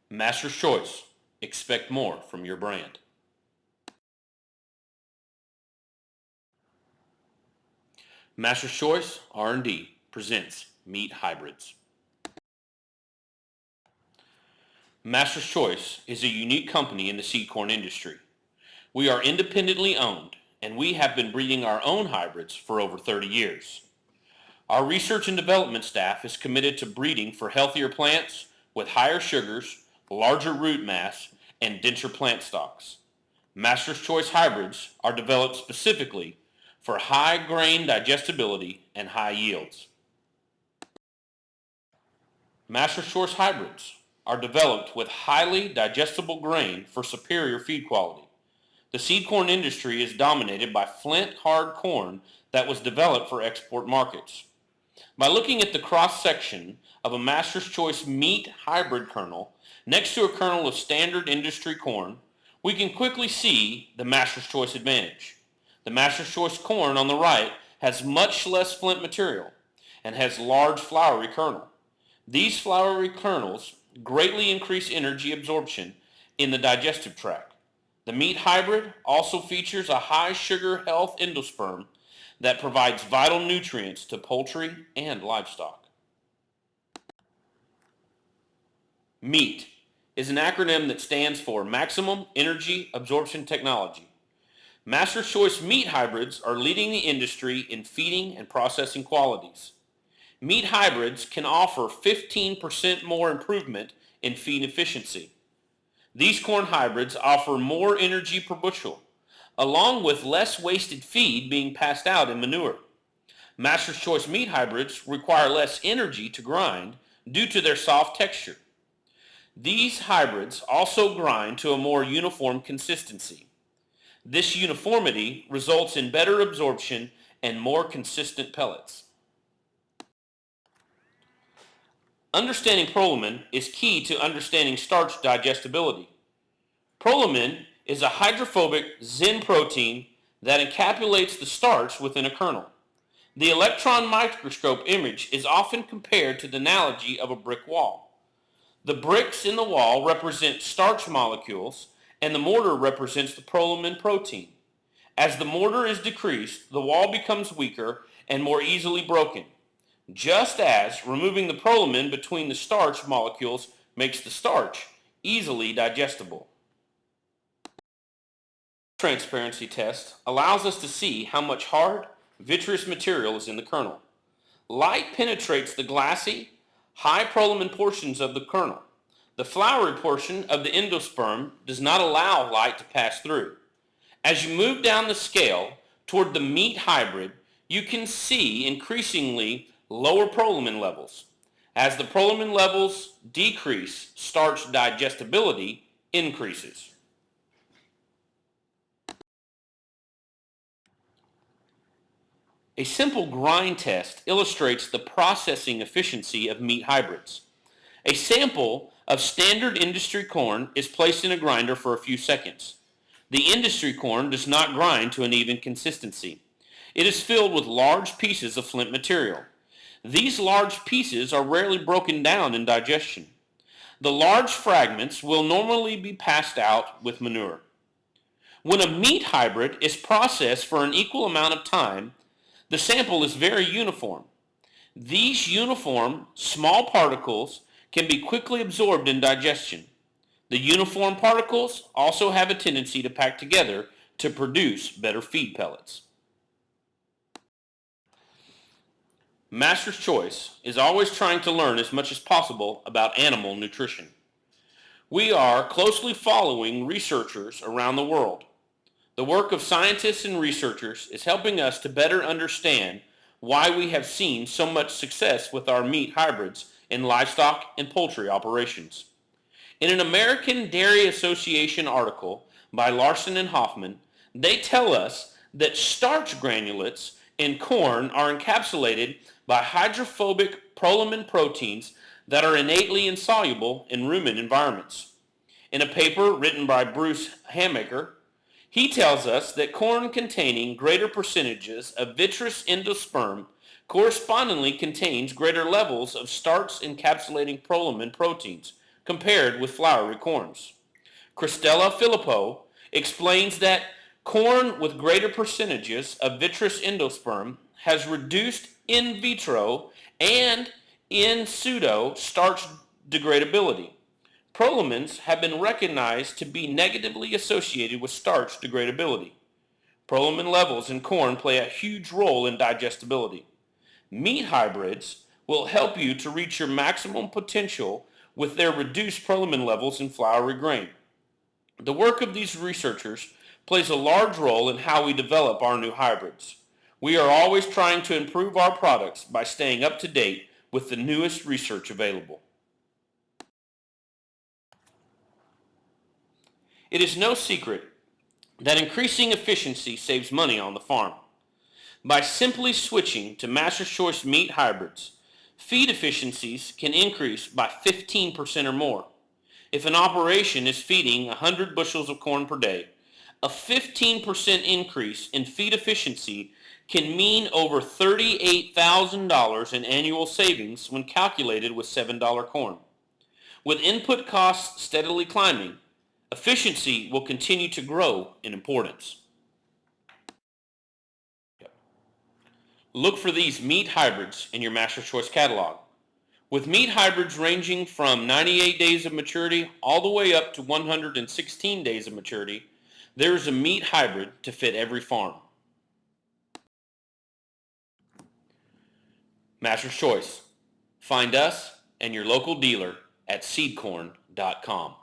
Master's Choice. Expect more from your brand. Master's Choice R&D presents meat hybrids. Master's Choice is a unique company in the seed corn industry. We are independently owned, and we have been breeding our own hybrids for over 30 years. Our research and development staff is committed to breeding for healthier plants with higher sugars, larger root mass, and denser plant stalks. Master's Choice hybrids are developed specifically for high grain digestibility and high yields. Master's Choice hybrids are developed with highly digestible grain for superior feed quality. The seed corn industry is dominated by flint hard corn that was developed for export markets. By looking at the cross-section of a Master's Choice M.E.A.T hybrid kernel next to a kernel of standard industry corn, we can quickly see the Master's Choice advantage. The Master's Choice corn on the right has much less flint material and has large flowery kernel. These flowery kernels greatly increase energy absorption in the digestive tract. The M.E.A.T hybrid also features a high sugar health endosperm that provides vital nutrients to poultry and livestock. M.E.A.T is an acronym that stands for Maximum Energy Absorption Technology. Master's Choice M.E.A.T hybrids are leading the industry in feeding and processing qualities. M.E.A.T hybrids can offer 15% more improvement in feed efficiency. These corn hybrids offer more energy per bushel, along with less wasted feed being passed out in manure. Master's Choice M.E.A.T hybrids require less energy to grind due to their soft texture. These hybrids also grind to a more uniform consistency. This uniformity results in better absorption and more consistent pellets. Understanding prolamin is key to understanding starch digestibility. Prolamin is a hydrophobic Zen protein that encapsulates the starch within a kernel. The electron microscope image is often compared to the analogy of a brick wall. The bricks in the wall represent starch molecules, and the mortar represents the prolamin protein. As the mortar is decreased, the wall becomes weaker and more easily broken, just as removing the prolamin between the starch molecules makes the starch easily digestible. Transparency test allows us to see how much hard, vitreous material is in the kernel. Light penetrates the glassy, high prolamin portions of the kernel. The flowery portion of the endosperm does not allow light to pass through. As you move down the scale toward the M.E.A.T hybrid, you can see increasingly lower prolamin levels. As the prolamin levels decrease, starch digestibility increases. A simple grind test illustrates the processing efficiency of M.E.A.T hybrids. A sample of standard industry corn is placed in a grinder for a few seconds. The industry corn does not grind to an even consistency. It is filled with large pieces of flint material. These large pieces are rarely broken down in digestion. The large fragments will normally be passed out with manure. When a M.E.A.T hybrid is processed for an equal amount of time, the sample is very uniform. These uniform, small particles can be quickly absorbed in digestion. The uniform particles also have a tendency to pack together to produce better feed pellets. Master's Choice is always trying to learn as much as possible about animal nutrition. We are closely following researchers around the world. The work of scientists and researchers is helping us to better understand why we have seen so much success with our M.E.A.T hybrids in livestock and poultry operations. In an American Dairy Association article by Larson and Hoffman, they tell us that starch granulates in corn are encapsulated by hydrophobic prolamin proteins that are innately insoluble in rumen environments. In a paper written by Bruce Hamaker, he tells us that corn containing greater percentages of vitreous endosperm correspondingly contains greater levels of starch encapsulating prolamin proteins compared with floury corns. Cristela Filippo explains that corn with greater percentages of vitreous endosperm has reduced in vitro and in pseudo starch degradability. Prolamins have been recognized to be negatively associated with starch degradability. Prolamin levels in corn play a huge role in digestibility. Meat hybrids will help you to reach your maximum potential with their reduced prolamin levels in floury grain. The work of these researchers plays a large role in how we develop our new hybrids. We are always trying to improve our products by staying up to date with the newest research available. It is no secret that increasing efficiency saves money on the farm. By simply switching to Master's Choice meat hybrids, feed efficiencies can increase by 15% or more. If an operation is feeding 100 bushels of corn per day, a 15% increase in feed efficiency can mean over $38,000 in annual savings when calculated with $7 corn. With input costs steadily climbing, efficiency will continue to grow in importance. Look for these meat hybrids in your Master's Choice catalog. With meat hybrids ranging from 98 days of maturity all the way up to 116 days of maturity, there is a meat hybrid to fit every farm. Master's Choice. Find us and your local dealer at seedcorn.com.